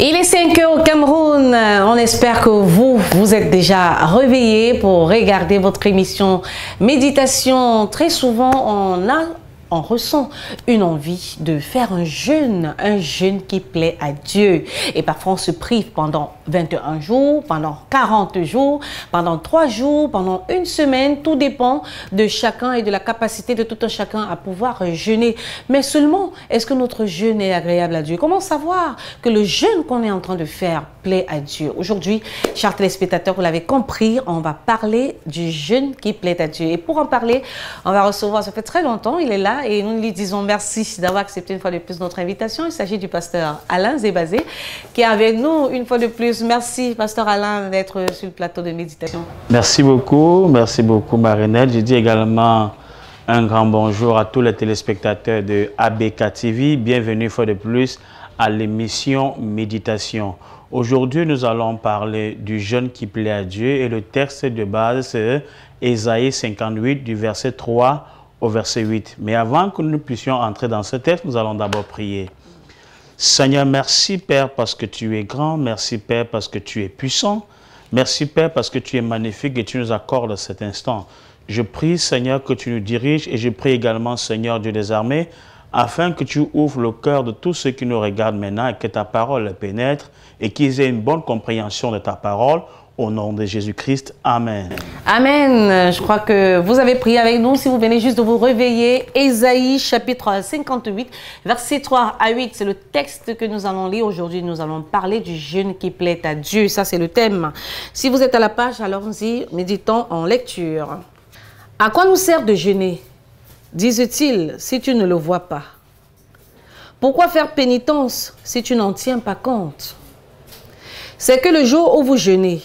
Il est 5 heures au Cameroun. On espère que vous êtes déjà réveillés pour regarder votre émission Méditation. Très souvent, on ressent une envie de faire un jeûne qui plaît à Dieu. Et parfois, on se prive pendant 21 jours, pendant 40 jours, pendant 3 jours, pendant une semaine. Tout dépend de chacun et de la capacité de tout un chacun à pouvoir jeûner. Mais seulement, est-ce que notre jeûne est agréable à Dieu? Comment savoir que le jeûne qu'on est en train de faire plaît à Dieu? Aujourd'hui, chers téléspectateurs, vous l'avez compris, on va parler du jeûne qui plaît à Dieu. Et pour en parler, on va recevoir, ça fait très longtemps, il est là. Et nous lui disons merci d'avoir accepté une fois de plus notre invitation. Il s'agit du pasteur Alain Zébazé qui est avec nous une fois de plus. Merci, pasteur Alain, d'être sur le plateau de méditation. Merci beaucoup Marinelle. Je dis également un grand bonjour à tous les téléspectateurs de ABK TV. Bienvenue une fois de plus à l'émission Méditation. Aujourd'hui, nous allons parler du jeûne qui plaît à Dieu et le texte de base, c'est Ésaïe 58 du verset 3 au verset 8. Mais avant que nous puissions entrer dans ce texte, nous allons d'abord prier. Seigneur, merci Père parce que tu es grand. Merci Père parce que tu es puissant. Merci Père parce que tu es magnifique et tu nous accordes cet instant. Je prie Seigneur que tu nous diriges et je prie également Seigneur Dieu des armées afin que tu ouvres le cœur de tous ceux qui nous regardent maintenant et que ta parole pénètre et qu'ils aient une bonne compréhension de ta parole. Au nom de Jésus-Christ, Amen. Amen. Je crois que vous avez prié avec nous. Si vous venez juste de vous réveiller, Ésaïe chapitre 58, versets 3 à 8, c'est le texte que nous allons lire aujourd'hui. Nous allons parler du jeûne qui plaît à Dieu. Ça, c'est le thème. Si vous êtes à la page, allons-y, méditons en lecture. À quoi nous sert de jeûner, disent-ils, si tu ne le vois pas? Pourquoi faire pénitence si tu n'en tiens pas compte? C'est que le jour où vous jeûnez,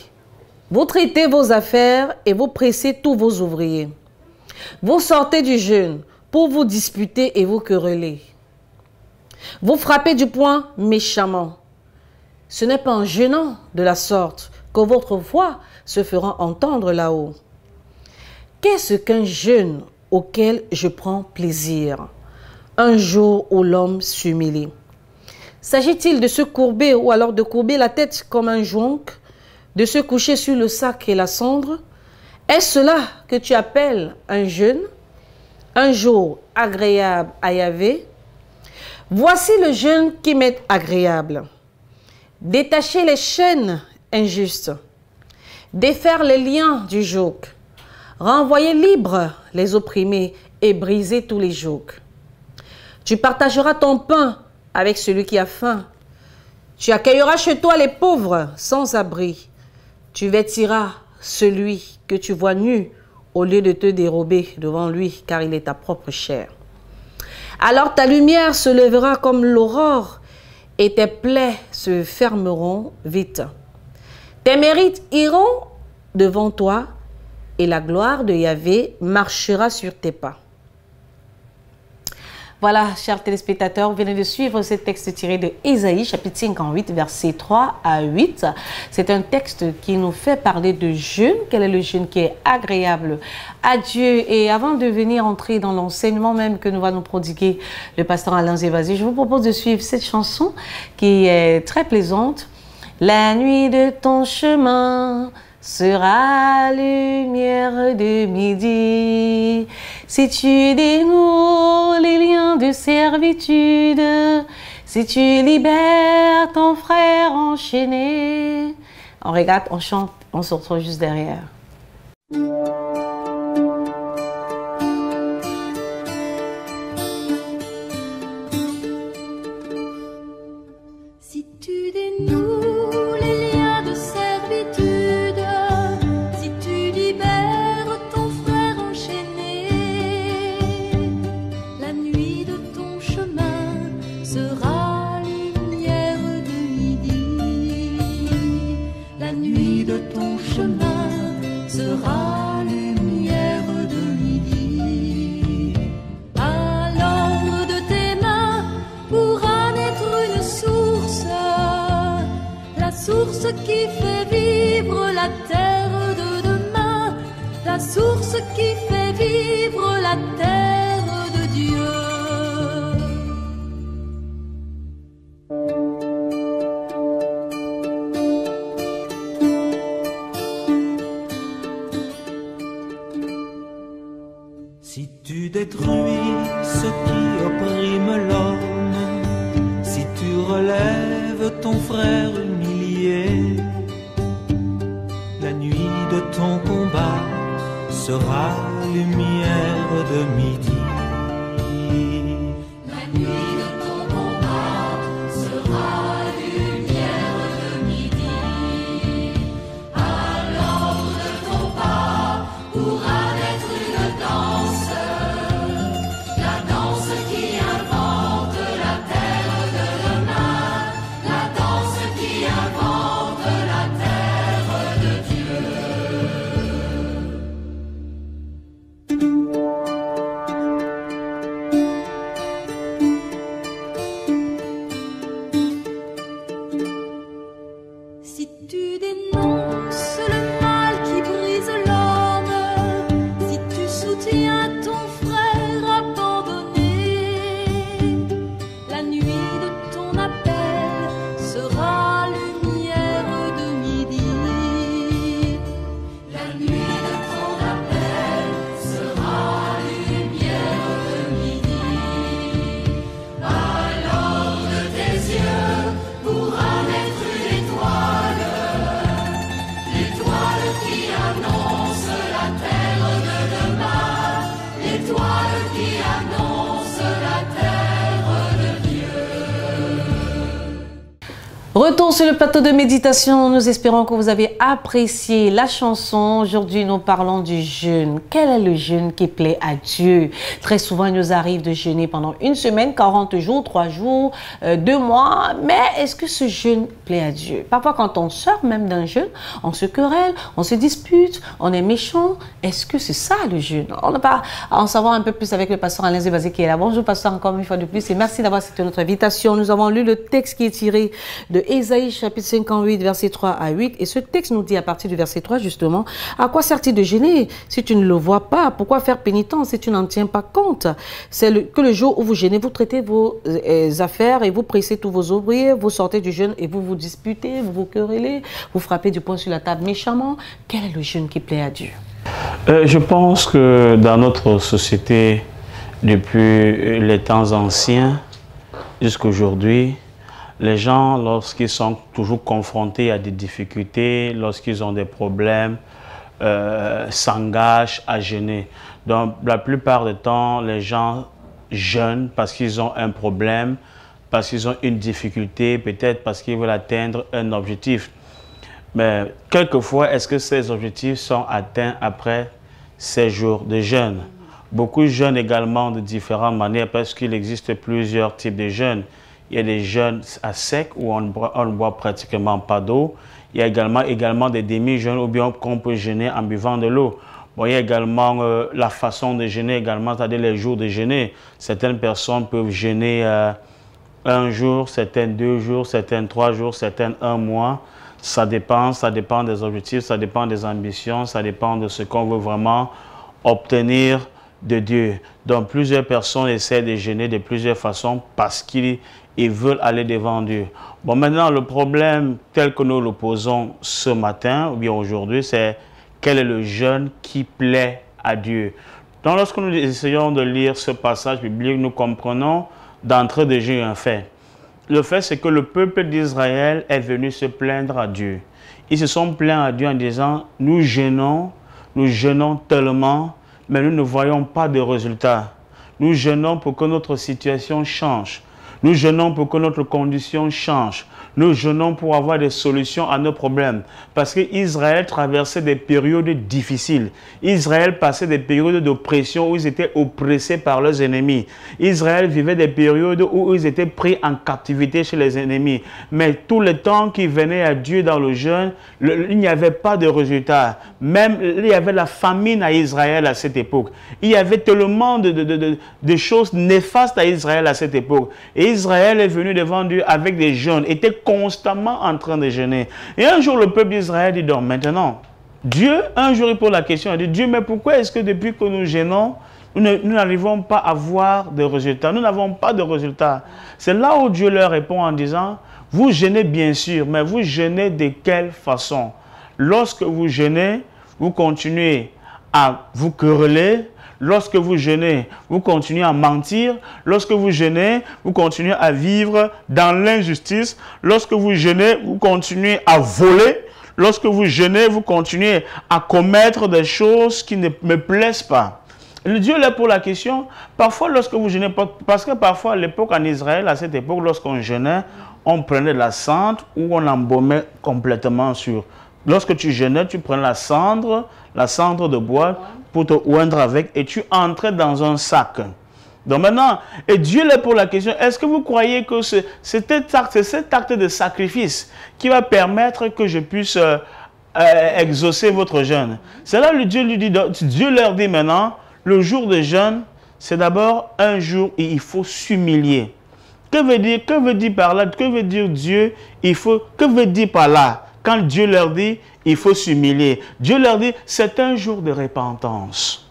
vous traitez vos affaires et vous pressez tous vos ouvriers. Vous sortez du jeûne pour vous disputer et vous quereller. Vous frappez du poing méchamment. Ce n'est pas en jeûnant de la sorte que votre voix se fera entendre là-haut. Qu'est-ce qu'un jeûne auquel je prends plaisir? Un jour où l'homme s'humilie. S'agit-il de se courber ou alors de courber la tête comme un jonc, de se coucher sur le sac et la cendre? Est-ce cela que tu appelles un jeûne, un jour agréable à Yahvé? Voici le jeûne qui m'est agréable. Détacher les chaînes injustes, défaire les liens du joug, renvoyer libres les opprimés et briser tous les jougs. Tu partageras ton pain avec celui qui a faim. Tu accueilleras chez toi les pauvres sans abri. Tu vêtiras celui que tu vois nu au lieu de te dérober devant lui, car il est ta propre chair. Alors ta lumière se lèvera comme l'aurore et tes plaies se fermeront vite. Tes mérites iront devant toi et la gloire de Yahvé marchera sur tes pas. Voilà, chers téléspectateurs, vous venez de suivre ce texte tiré de Ésaïe, chapitre 58, versets 3 à 8. C'est un texte qui nous fait parler de jeûne. Quel est le jeûne qui est agréable à Dieu? Et avant de venir entrer dans l'enseignement même que nous va nous prodiguer le pasteur Alain Zébazé, je vous propose de suivre cette chanson qui est très plaisante. La nuit de ton chemin sera lumière de midi. Si tu dénoues les liens de servitude, si tu libères ton frère enchaîné. On regarde, on chante, on se retrouve juste derrière. Si tu dénoues les liens de servitude, si tu libères ton frère enchaîné, la nuit de ton chemin sera lumière de midi. La nuit de ton chemin sera lumière de midi. Alors de tes mains pourra naître une source, la source qui fait vivre la terre de demain, la source qui fait vivre la terre de Dieu. Si tu détruis ce qui opprime l'homme, si tu relèves ton frère humilié, la nuit de ton combat sera lumière de midi. La nuit de ton combat sera lumière de midi. Alors de ton pas pourra naître une danse, la danse qui invente la terre de demain, la danse qui invente la terre de Dieu. Si tu dénonces le mal qui brise l'homme, si tu soutiens ton frère abandonné, la nuit de ton appel sera lumière de midi. La nuit de ton appel sera lumière de midi. Alors de tes yeux pourra naître une étoile, l'étoile qui annonce la terre de demain, l'étoile qui annonce la terre de Dieu. Retour sur le plateau de méditation. Nous espérons que vous avez apprécié la chanson. Aujourd'hui, nous parlons du jeûne. Quel est le jeûne qui plaît à Dieu? Très souvent, il nous arrive de jeûner pendant une semaine, 40 jours, 3 jours, 2 mois. Mais est-ce que ce jeûne plaît à Dieu? Parfois, quand on sort même d'un jeûne, on se querelle, on se dispute, on est méchant. Est-ce que c'est ça le jeûne? On n'a pas à en savoir un peu plus avec le pasteur Alain Zebazé qui est là. Bonjour, pasteur, encore une fois de plus. Et merci d'avoir accepté notre invitation. Nous avons lu le texte qui est tiré de Ésaïe chapitre 58, versets 3 à 8. Et ce texte nous dit à partir du verset 3 justement, à quoi sert-il de gêner si tu ne le vois pas? Pourquoi faire pénitence si tu n'en tiens pas compte? C'est que le jour où vous gênez, vous traitez vos affaires et vous pressez tous vos ouvriers, vous sortez du jeûne et vous vous disputez, vous vous querellez, vous frappez du poing sur la table méchamment. Quel est le jeûne qui plaît à Dieu? Je pense que dans notre société, depuis les temps anciens jusqu'à aujourd'hui, les gens, lorsqu'ils sont toujours confrontés à des difficultés, lorsqu'ils ont des problèmes, s'engagent à jeûner. Donc, la plupart du temps, les gens jeûnent parce qu'ils ont un problème, parce qu'ils ont une difficulté, peut-être parce qu'ils veulent atteindre un objectif. Mais quelquefois, est-ce que ces objectifs sont atteints après ces jours de jeûne? Beaucoup jeûnent également de différentes manières parce qu'il existe plusieurs types de jeûnes. Il y a des jeûnes à sec où on ne boit pratiquement pas d'eau. Il y a également des demi-jeûnes ou bien qu'on peut jeûner en buvant de l'eau. Bon, il y a également la façon de jeûner également, c'est-à-dire les jours de jeûner. Certaines personnes peuvent jeûner 1 jour, certaines 2 jours, certaines 3 jours, certaines 1 mois. Ça dépend des objectifs, ça dépend des ambitions, ça dépend de ce qu'on veut vraiment obtenir de Dieu. Donc plusieurs personnes essaient de jeûner de plusieurs façons parce qu'ils veulent aller devant Dieu. Bon, maintenant le problème tel que nous le posons ce matin ou bien aujourd'hui, c'est quel est le jeûne qui plaît à Dieu. Donc lorsque nous essayons de lire ce passage biblique, nous comprenons d'entrée de jeu un fait. Le fait, c'est que le peuple d'Israël est venu se plaindre à Dieu. Ils se sont plaints à Dieu en disant, nous jeûnons tellement, mais nous ne voyons pas de résultats. Nous jeûnons pour que notre situation change. Nous jeûnons pour que notre condition change. Nous jeûnons pour avoir des solutions à nos problèmes. Parce qu'Israël traversait des périodes difficiles. Israël passait des périodes d'oppression où ils étaient oppressés par leurs ennemis. Israël vivait des périodes où ils étaient pris en captivité chez les ennemis. Mais tout le temps qu'ils venaient à Dieu dans le jeûne, il n'y avait pas de résultat. Même il y avait la famine à Israël à cette époque. Il y avait tellement de choses néfastes à Israël à cette époque. Et Israël est venu devant Dieu avec des jeûnes, était constamment en train de jeûner. Et un jour, le peuple d'Israël dit donc, maintenant, Dieu, un jour, il pose la question, il dit, Dieu, mais pourquoi est-ce que depuis que nous jeûnons, nous n'arrivons pas à voir de résultats? Nous n'avons pas de résultats. C'est là où Dieu leur répond en disant, vous jeûnez bien sûr, mais vous jeûnez de quelle façon? Lorsque vous jeûnez, vous continuez à vous quereller. lorsque vous jeûnez, vous continuez à mentir. Lorsque vous jeûnez, vous continuez à vivre dans l'injustice. Lorsque vous jeûnez, vous continuez à voler. Lorsque vous jeûnez, vous continuez à commettre des choses qui ne me plaisent pas. Le Dieu là pour la question, parfois lorsque vous jeûnez, parce que parfois à l'époque en Israël, à cette époque, lorsqu'on jeûnait, on prenait de la cendre ou on embaumait complètement sur. Lorsque tu jeûnais, tu prenais la cendre de bois pour te oindre avec et tu entrais dans un sac. Donc maintenant, et Dieu là pour la question, est-ce que vous croyez que c'est cet acte de sacrifice qui va permettre que je puisse exaucer votre jeûne? C'est là que Dieu leur dit maintenant, le jour de jeûne, c'est d'abord un jour où il faut s'humilier. Que veut dire par là? Que veut dire Dieu? Que veut dire par là? Quand Dieu leur dit, il faut s'humilier. Dieu leur dit, c'est un jour de repentance.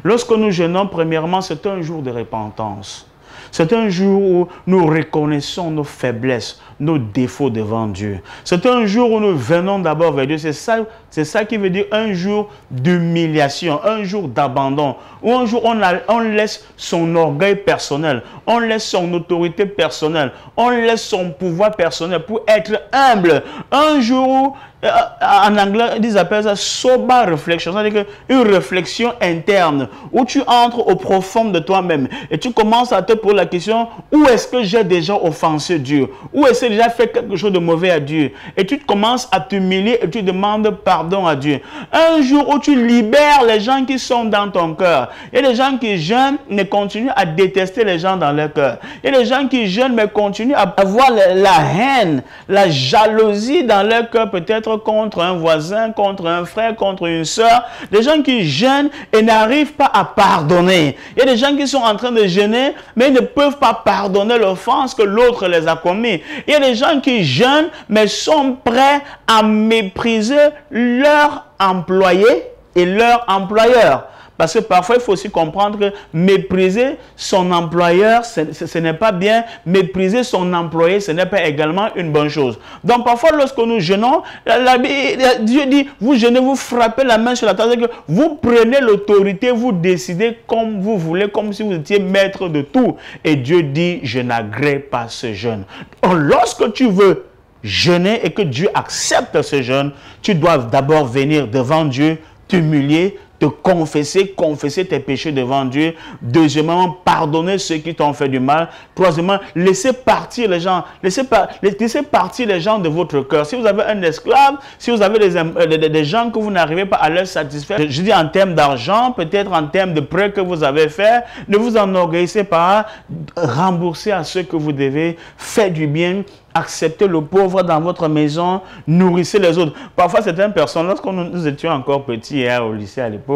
Lorsque nous jeûnons, premièrement, c'est un jour de repentance. C'est un jour où nous reconnaissons nos faiblesses, nos défauts devant Dieu. C'est un jour où nous venons d'abord vers Dieu. C'est ça qui veut dire un jour d'humiliation, un jour d'abandon. Où un jour on laisse son orgueil personnel, on laisse son autorité personnelle, on laisse son pouvoir personnel pour être humble. Un jour où, en anglais, ils appellent ça sober reflection, c'est-à-dire une réflexion interne où tu entres au profond de toi-même et tu commences à te poser la question, où est-ce que j'ai déjà offensé Dieu? Où est-ce que j'ai déjà fait quelque chose de mauvais à Dieu? Et tu commences à t'humilier et tu demandes pardon à Dieu. Un jour où tu libères les gens qui sont dans ton cœur. Il y a des gens qui jeûnent mais continuent à détester les gens dans leur cœur. Il y a des gens qui jeûnent mais continuent à avoir la haine, la jalousie dans leur cœur, peut-être contre un voisin, contre un frère, contre une soeur. Des gens qui jeûnent et n'arrivent pas à pardonner. Il y a des gens qui sont en train de jeûner mais ils ne peuvent pas pardonner l'offense que l'autre les a commis. Il y a des gens qui jeûnent mais sont prêts à mépriser leur employé et leur employeur. Parce que parfois, il faut aussi comprendre que mépriser son employeur, ce n'est pas bien. Mépriser son employé, ce n'est pas également une bonne chose. Donc parfois, lorsque nous jeûnons, Dieu dit, vous jeûnez, vous frappez la main sur la table, que vous prenez l'autorité, vous décidez comme vous voulez, comme si vous étiez maître de tout. Et Dieu dit, je n'agrée pas ce jeûne. Donc, lorsque tu veux jeûner et que Dieu accepte ce jeûne, tu dois d'abord venir devant Dieu, t'humilier, te confesser tes péchés devant Dieu. Deuxièmement, pardonner ceux qui t'ont fait du mal. Troisièmement, laisser partir les gens. Laissez partir les gens de votre cœur. Si vous avez un esclave, si vous avez des gens que vous n'arrivez pas à leur satisfaire, je dis en termes d'argent, peut-être en termes de prêts que vous avez fait, ne vous enorgueillissez pas, remboursez à ceux que vous devez, faites du bien, acceptez le pauvre dans votre maison, nourrissez les autres. Parfois, certaines personnes, lorsque nous étions encore petits au lycée à l'époque,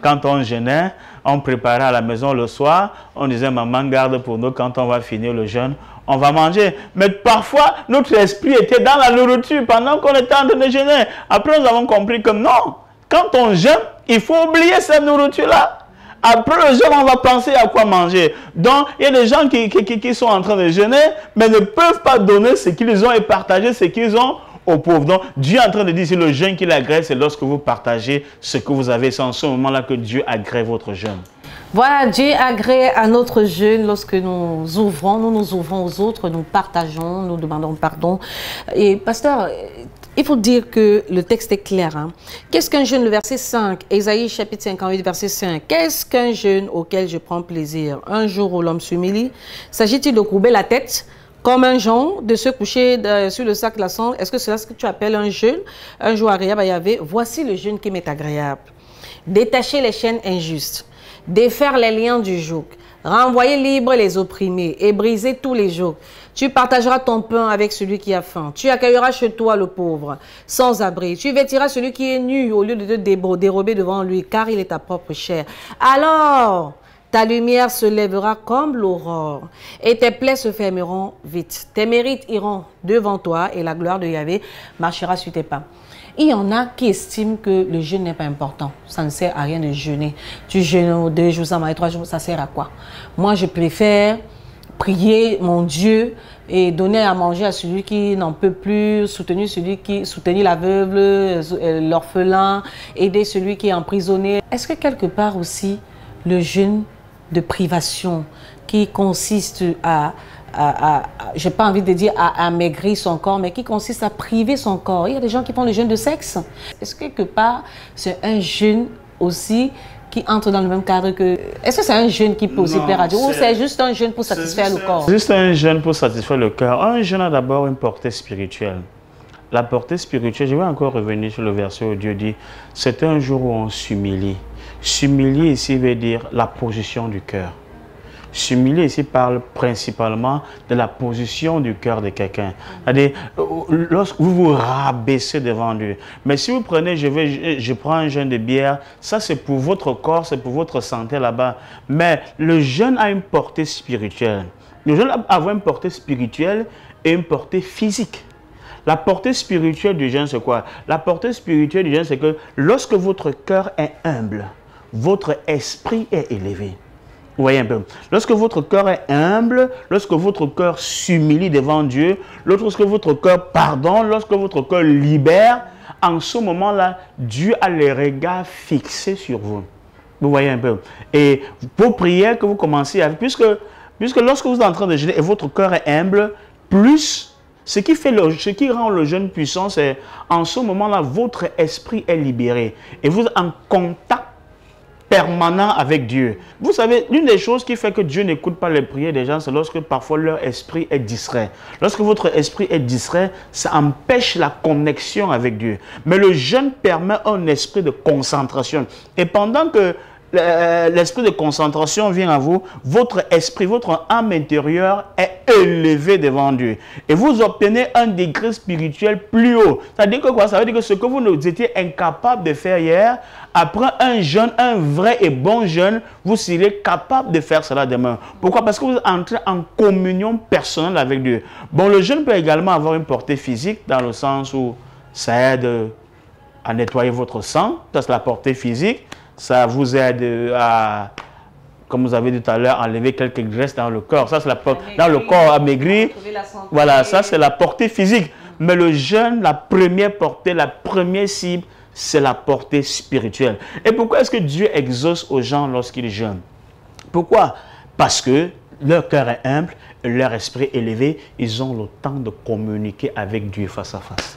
quand on jeûnait, on préparait à la maison le soir, on disait, maman, garde pour nous, quand on va finir le jeûne, on va manger. Mais parfois, notre esprit était dans la nourriture pendant qu'on était en train de jeûner. Après, nous avons compris que non, quand on jeûne, il faut oublier cette nourriture-là. Après le jeûne, on va penser à quoi manger. Donc, il y a des gens qui sont en train de jeûner, mais ne peuvent pas donner ce qu'ils ont et partager ce qu'ils ont aux pauvres. Donc, Dieu est en train de dire, c'est le jeûne qu'il agrée, c'est lorsque vous partagez ce que vous avez. C'est en ce moment-là que Dieu agrée votre jeûne. Voilà, Dieu agrée à notre jeûne lorsque nous nous ouvrons aux autres, nous partageons, nous demandons pardon. Et pasteur, il faut dire que le texte est clair. Hein? Qu'est-ce qu'un jeûne? Le verset 5, Ésaïe chapitre 58, verset 5. Qu'est-ce qu'un jeûne auquel je prends plaisir? Un jour où l'homme s'humilie. S'agit-il de courber la tête comme un jonc, de se coucher sur le sac la cendre? Est-ce que c'est ce que tu appelles un jeûne? Un jour agréable à Yahvé. Voici le jeûne qui m'est agréable. Détacher les chaînes injustes, défaire les liens du joug, renvoyer libres les opprimés et briser tous les jougs. Tu partageras ton pain avec celui qui a faim. Tu accueilleras chez toi le pauvre, sans abri. Tu vêtiras celui qui est nu au lieu de te dérober devant lui, car il est ta propre chair. Alors, ta lumière se lèvera comme l'aurore, et tes plaies se fermeront vite. Tes mérites iront devant toi, et la gloire de Yahvé marchera sur tes pas. Il y en a qui estiment que le jeûne n'est pas important. Ça ne sert à rien de jeûner. Tu jeûnes 2 jours, 3 jours, ça sert à quoi? Moi, je préfère prier mon Dieu et donner à manger à celui qui n'en peut plus, soutenir la veuve, l'orphelin, aider celui qui est emprisonné. Est-ce que quelque part aussi, le jeûne de privation qui consiste à j'ai pas envie de dire à maigrir son corps, mais qui consiste à priver son corps. Il y a des gens qui font le jeûne de sexe. Est-ce que quelque part, c'est un jeûne aussi qui entre dans le même cadre que... Est-ce que c'est un jeûne qui peut aussi plaire à Dieu ou c'est juste un jeûne pour satisfaire le corps? C'est juste un jeûne pour satisfaire le cœur. Un jeûne a d'abord une portée spirituelle. La portée spirituelle, je vais encore revenir sur le verset où Dieu dit, c'est un jour où on s'humilie. S'humilier ici veut dire la position du cœur. S'humilier ici parle principalement de la position du cœur de quelqu'un. C'est-à-dire, lorsque vous vous rabaissez devant Dieu. Mais si vous prenez, je prends un jeûne de bière, ça c'est pour votre corps, c'est pour votre santé là-bas. Mais le jeûne a une portée spirituelle. Le jeûne a une portée spirituelle et une portée physique. La portée spirituelle du jeûne, c'est quoi? La portée spirituelle du jeûne, c'est que lorsque votre cœur est humble, votre esprit est élevé. Vous voyez un peu. Lorsque votre cœur est humble, lorsque votre cœur s'humilie devant Dieu, lorsque votre cœur pardonne, lorsque votre cœur libère, en ce moment-là, Dieu a les regards fixés sur vous. Vous voyez un peu. Et vos prières que vous commencez à... Puisque lorsque vous êtes en train de jeûner et votre cœur est humble, plus... Ce qui rend le jeûne puissant, c'est en ce moment-là, votre esprit est libéré. Et vous êtes en contact permanent avec Dieu. Vous savez, l'une des choses qui fait que Dieu n'écoute pas les prières des gens, c'est lorsque parfois leur esprit est distrait. Lorsque votre esprit est distrait, ça empêche la connexion avec Dieu. Mais le jeûne permet un esprit de concentration. Et pendant que l'esprit de concentration vient à vous, votre esprit, votre âme intérieure est élevé devant Dieu. Et vous obtenez un degré spirituel plus haut. C'est-à-dire que quoi? Ça veut dire que ce que vous étiez incapable de faire hier, après un jeûne, un vrai et bon jeûne, vous serez capable de faire cela demain. Pourquoi? Parce que vous entrez en communion personnelle avec Dieu. Bon, le jeûne peut également avoir une portée physique dans le sens où ça aide à nettoyer votre sang. Ça, c'est la portée physique. Ça vous aide à, comme vous avez dit tout à l'heure, enlever quelques graisses dans le corps. Ça, c'est dans le corps amaigri. Voilà, ça, c'est la portée physique. Mais le jeûne, la première portée, la première cible, c'est la portée spirituelle. Et pourquoi est-ce que Dieu exauce aux gens lorsqu'ils jeûnent? Pourquoi? Parce que leur cœur est humble, leur esprit élevé, ils ont le temps de communiquer avec Dieu face à face.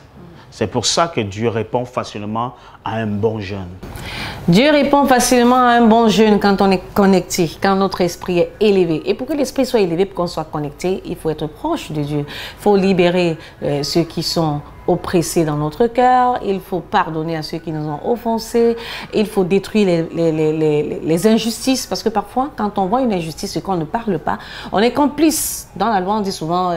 C'est pour ça que Dieu répond facilement à un bon jeûne. Dieu répond facilement à un bon jeûne quand on est connecté, quand notre esprit est élevé. Et pour que l'esprit soit élevé, pour qu'on soit connecté, il faut être proche de Dieu. Il faut libérer ceux qui sont oppressés dans notre cœur, il faut pardonner à ceux qui nous ont offensés, il faut détruire les injustices, parce que parfois, quand on voit une injustice et qu'on ne parle pas, on est complice. Dans la loi, on dit souvent,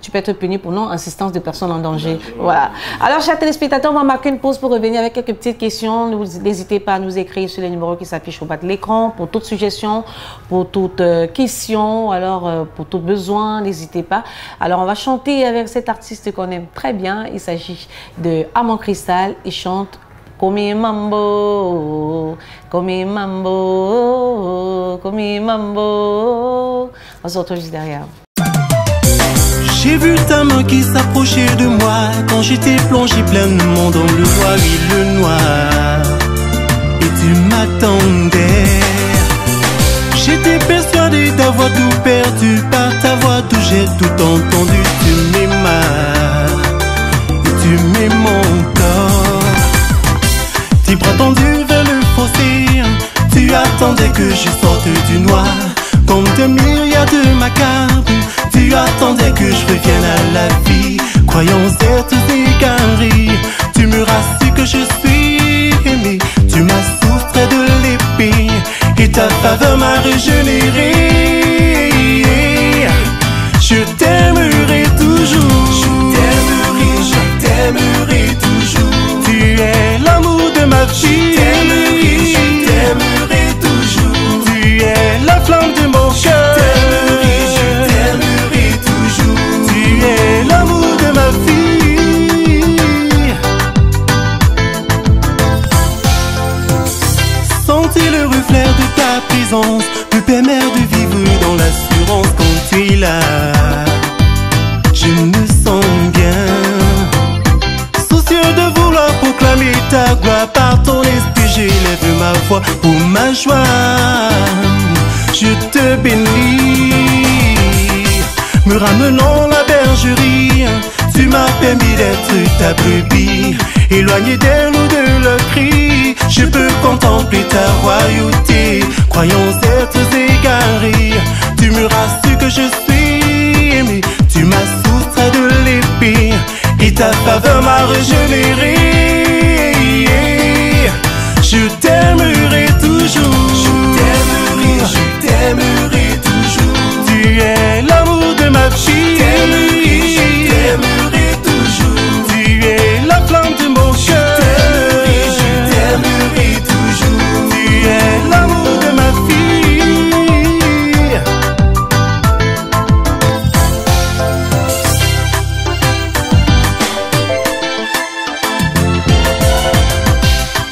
tu peux être puni pour non-assistance de personnes en danger. Voilà. Alors, chers téléspectateurs, on va marquer une pause pour revenir avec quelques petites questions. N'hésitez pas à nous écrire sur les numéros qui s'affichent au bas de l'écran pour toute suggestion, pour toute question, alors pour tout besoin, n'hésitez pas. Alors, on va chanter avec cet artiste qu'on aime très bien. Il s'agit de Amon Cristal. Il chante Come Mambo, Come Mambo, Come Mambo. On se retrouve juste derrière. J'ai vu ta main qui s'approchait de moi quand j'étais plongé pleinement dans le noir et le noir. Et tu m'attendais. J'étais persuadé d'avoir tout perdu par ta voix, d'où j'ai tout entendu. Tu m'aimas. Tu m'aimes encore. Tes bras tendus vers le fossé, tu attendais que je sorte du noir. Comme de myriades de macabres, tu attendais que je revienne à la vie. Croyons être égarés, tu me rassures que je suis aimé. Tu m'as souffert de l'épée et ta faveur m'a régénéré. Je t'aimerai toujours. Je t'aimerai toujours. Tu es l'amour de ma vie. Je t'aimerai toujours. Tu es la flamme de mon cœur. Je t'aimerai toujours. Tu es l'amour de ma vie. Sentir le reflet de ta présence me permet de vivre dans l'assurance quand tu es là. Je me sens bien, soucieux de vouloir proclamer ta gloire par ton esprit. J'ai te bénis. Me ramenant la bergerie, tu m'as permis d'être ta brebis. Éloigné des loups de leurs cris, je peux contempler ta royauté. Croyons être égarés, tu me rassures que je suis aimé. Tu m'as soustrait de l'épée et ta faveur m'a régénéré. Je t'aimerai toujours, je t'aimerai toujours. Tu es l'amour de ma vie, je t'aimerai toujours. Tu es la flamme de mon cœur, je t'aimerai toujours. Tu es l'amour de ma vie.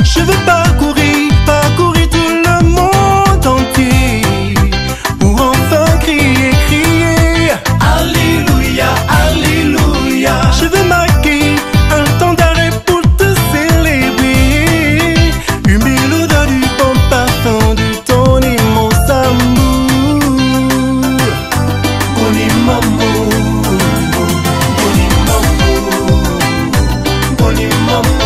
Je veux parcourir tout le monde entier pour enfin crier, Alléluia, Alléluia. Je veux marquer un temps d'arrêt pour te célébrer, humer l'odeur du bon parfum de ton immense amour. Bon amour, bon amour, bon amour.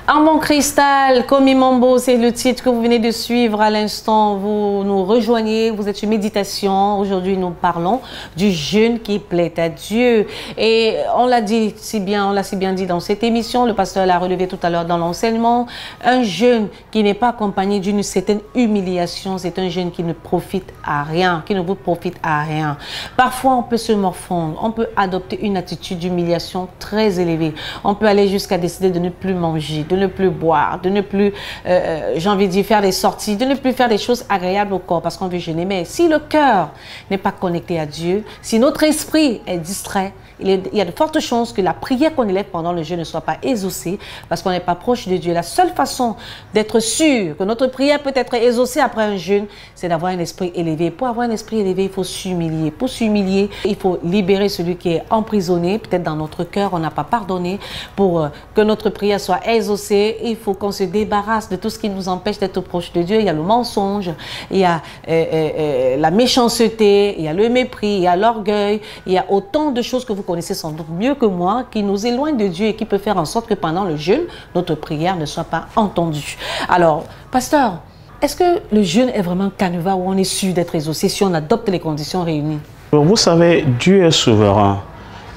Armand Cristal, Komi Mambo, c'est le titre que vous venez de suivre à l'instant. Vous nous rejoignez, vous êtes sur Méditation. Aujourd'hui, nous parlons du jeûne qui plaît à Dieu. Et on l'a dit si bien, on l'a si bien dit dans cette émission, le pasteur l'a relevé tout à l'heure dans l'enseignement. Un jeûne qui n'est pas accompagné d'une certaine humiliation, c'est un jeûne qui ne profite à rien, qui ne vous profite à rien. Parfois, on peut se morfondre, on peut adopter une attitude d'humiliation très élevée. On peut aller jusqu'à décider de ne plus manger, de ne plus boire, de ne plus, j'ai envie de dire, faire des sorties, de ne plus faire des choses agréables au corps parce qu'on veut jeûner. Mais si le cœur n'est pas connecté à Dieu, si notre esprit est distrait, il y a de fortes chances que la prière qu'on élève pendant le jeûne ne soit pas exaucée parce qu'on n'est pas proche de Dieu. La seule façon d'être sûr que notre prière peut être exaucée après un jeûne, c'est d'avoir un esprit élevé. Pour avoir un esprit élevé, il faut s'humilier. Pour s'humilier, il faut libérer celui qui est emprisonné. Peut-être dans notre cœur, on n'a pas pardonné. Pour que notre prière soit exaucée, il faut qu'on se débarrasse de tout ce qui nous empêche d'être proche de Dieu. Il y a le mensonge, il y a la méchanceté, il y a le mépris, il y a l'orgueil, il y a autant de choses que vous connaissez sans doute mieux que moi, qui nous éloignent de Dieu et qui peut faire en sorte que pendant le jeûne, notre prière ne soit pas entendue. Alors, pasteur, est-ce que le jeûne est vraiment un canevas où on est sûr d'être exaucé si on adopte les conditions réunies? Vous savez, Dieu est souverain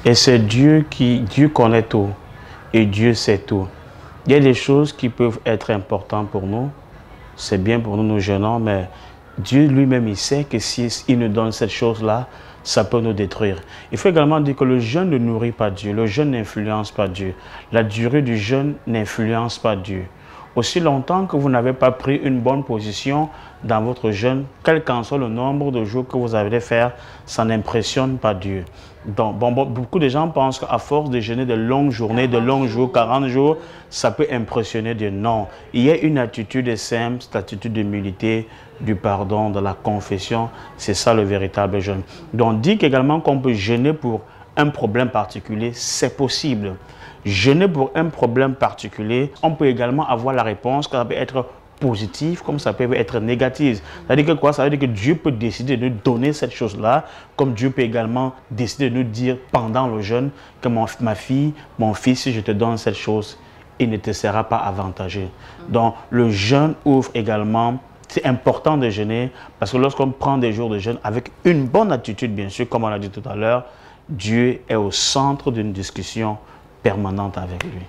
et c'est Dieu connaît tout et Dieu sait tout. Il y a des choses qui peuvent être importantes pour nous, c'est bien pour nous, nous jeûnons, mais Dieu lui-même, il sait que s'il nous donne cette chose-là, ça peut nous détruire. Il faut également dire que le jeûne ne nourrit pas Dieu, le jeûne n'influence pas Dieu. La durée du jeûne n'influence pas Dieu. Aussi longtemps que vous n'avez pas pris une bonne position dans votre jeûne, quel qu'en soit le nombre de jours que vous allez faire, ça n'impressionne pas Dieu. Donc, beaucoup de gens pensent qu'à force de jeûner de longues journées, de longs jours, 40 jours, ça peut impressionner Dieu. Non, il y a une attitude simple, cette attitude d'humilité, du pardon, de la confession. C'est ça le véritable jeûne. Donc, dit également qu'on peut jeûner pour un problème particulier, c'est possible. Jeûner pour un problème particulier, on peut également avoir la réponse, ça peut être positive comme ça peut être négative. C'est-à-dire que quoi? Ça veut dire que Dieu peut décider de nous donner cette chose-là, comme Dieu peut également décider de nous dire pendant le jeûne que ma fille, mon fils, si je te donne cette chose, il ne te sera pas avantagé. Donc le jeûne ouvre également, c'est important de jeûner parce que lorsqu'on prend des jours de jeûne avec une bonne attitude, bien sûr, comme on l'a dit tout à l'heure, Dieu est au centre d'une discussion permanente avec lui.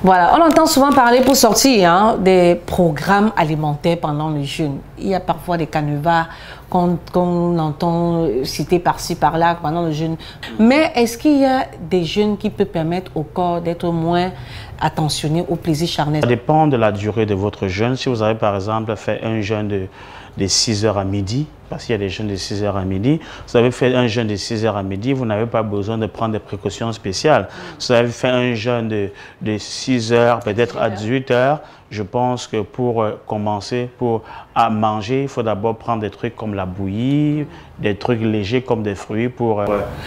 Voilà, on entend souvent parler pour sortir des programmes alimentaires pendant le jeûne. Il y a parfois des canevas qu'on entend citer par-ci, par-là pendant le jeûne. Mais est-ce qu'il y a des jeûnes qui peuvent permettre au corps d'être moins attentionné au plaisir charnel? Ça dépend de la durée de votre jeûne. Si vous avez par exemple fait un jeûne de 6h à midi, parce qu'il y a des jeûnes de 6h à midi, vous avez fait un jeûne de 6h à midi, vous n'avez pas besoin de prendre des précautions spéciales. Si vous avez fait un jeûne de 6h, peut-être à 18h, je pense que pour commencer, à manger, il faut d'abord prendre des trucs comme la bouillie, des trucs légers comme des fruits pour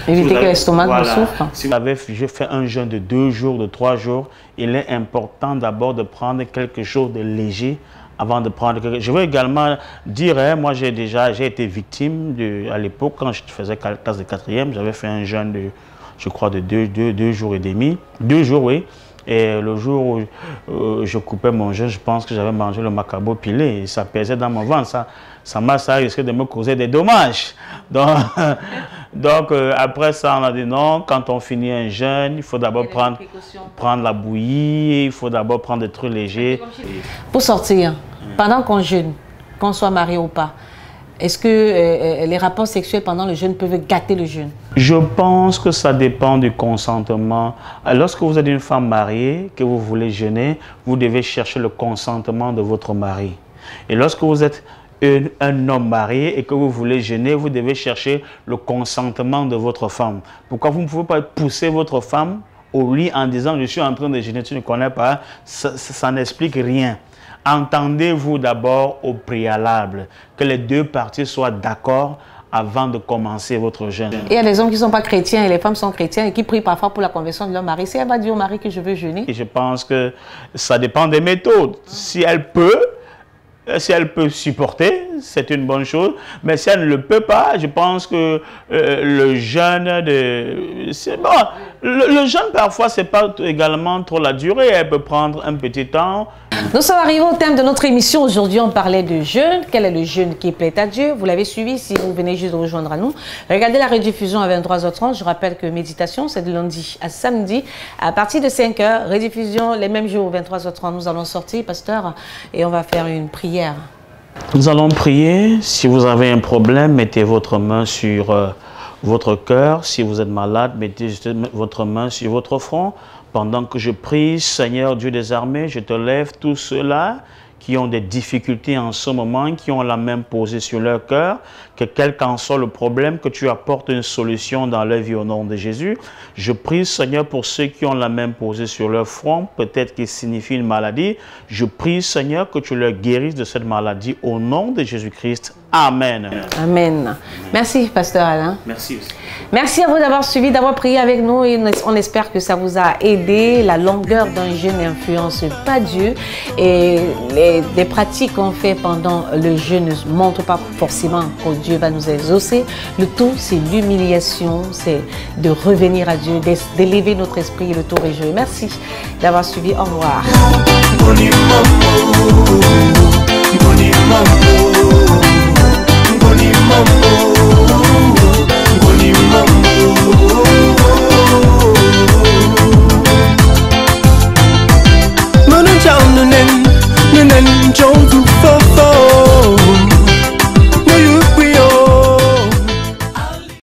éviter que l'estomac ne souffre. Si vous avez fait un jeûne de 2 jours, de 3 jours, il est important d'abord de prendre quelque chose de léger avant de prendre quelque chose. Je veux également dire, hein, moi j'ai été victime à l'époque, quand je faisais classe de 4e, j'avais fait un jeûne de, je crois, de 2 jours et demi. 2 jours, oui. Et le jour où je coupais mon jeûne, je pense que j'avais mangé le macabo pilé. Et ça pesait dans mon ventre. Ça risquait de me causer des dommages. Donc après ça, on a dit non, quand on finit un jeûne, il faut d'abord prendre la bouillie, il faut d'abord prendre des trucs légers. Pour sortir, pendant qu'on jeûne, qu'on soit marié ou pas, est-ce que les rapports sexuels pendant le jeûne peuvent gâter le jeûne? Je pense que ça dépend du consentement. Lorsque vous êtes une femme mariée, que vous voulez jeûner, vous devez chercher le consentement de votre mari. Et lorsque vous êtes un homme marié et que vous voulez jeûner, vous devez chercher le consentement de votre femme. Pourquoi vous ne pouvez pas pousser votre femme au lit en disant « je suis en train de jeûner, tu ne connais pas », ça n'explique rien. Entendez-vous d'abord au préalable, que les deux parties soient d'accord avant de commencer votre jeûne. Il y a des hommes qui ne sont pas chrétiens et les femmes sont chrétiennes et qui prient parfois pour la conversion de leur mari. Si elle va dire au mari que je veux jeûner. Et je pense que ça dépend des méthodes. Si elle peut supporter, c'est une bonne chose. Mais si elle ne le peut pas, je pense que le jeûne, c'est bon. Le jeûne, parfois, c'est pas également trop la durée. Elle peut prendre un petit temps. Nous sommes arrivés au thème de notre émission. Aujourd'hui, on parlait de jeûne. Quel est le jeûne qui plaît à Dieu? Vous l'avez suivi si vous venez juste de rejoindre à nous. Regardez la rediffusion à 23h30. Je rappelle que méditation, c'est de lundi à samedi à partir de 5h. Rediffusion les mêmes jours, 23h30. Nous allons sortir, pasteur, et on va faire une prière. Nous allons prier. Si vous avez un problème, mettez votre main sur votre cœur. Si vous êtes malade, mettez votre main sur votre front. Pendant que je prie, Seigneur Dieu des armées, je te lève tous ceux-là qui ont des difficultés en ce moment, qui ont la main posée sur leur cœur, que quel qu'en soit le problème, que tu apportes une solution dans leur vie au nom de Jésus. Je prie, Seigneur, pour ceux qui ont la main posée sur leur front, peut-être qu'il signifie une maladie. Je prie, Seigneur, que tu leur guérisses de cette maladie au nom de Jésus-Christ. Amen. Amen. Merci, pasteur Alain. Merci aussi. Merci à vous d'avoir suivi, d'avoir prié avec nous et on espère que ça vous a aidé. La longueur d'un jeûne n'influence pas Dieu et les pratiques qu'on fait pendant le jeûne ne montrent pas forcément que Dieu va nous exaucer. Le tout, c'est l'humiliation, c'est de revenir à Dieu, d'élever notre esprit et le tour est joué. Merci d'avoir suivi. Au revoir. Mambo,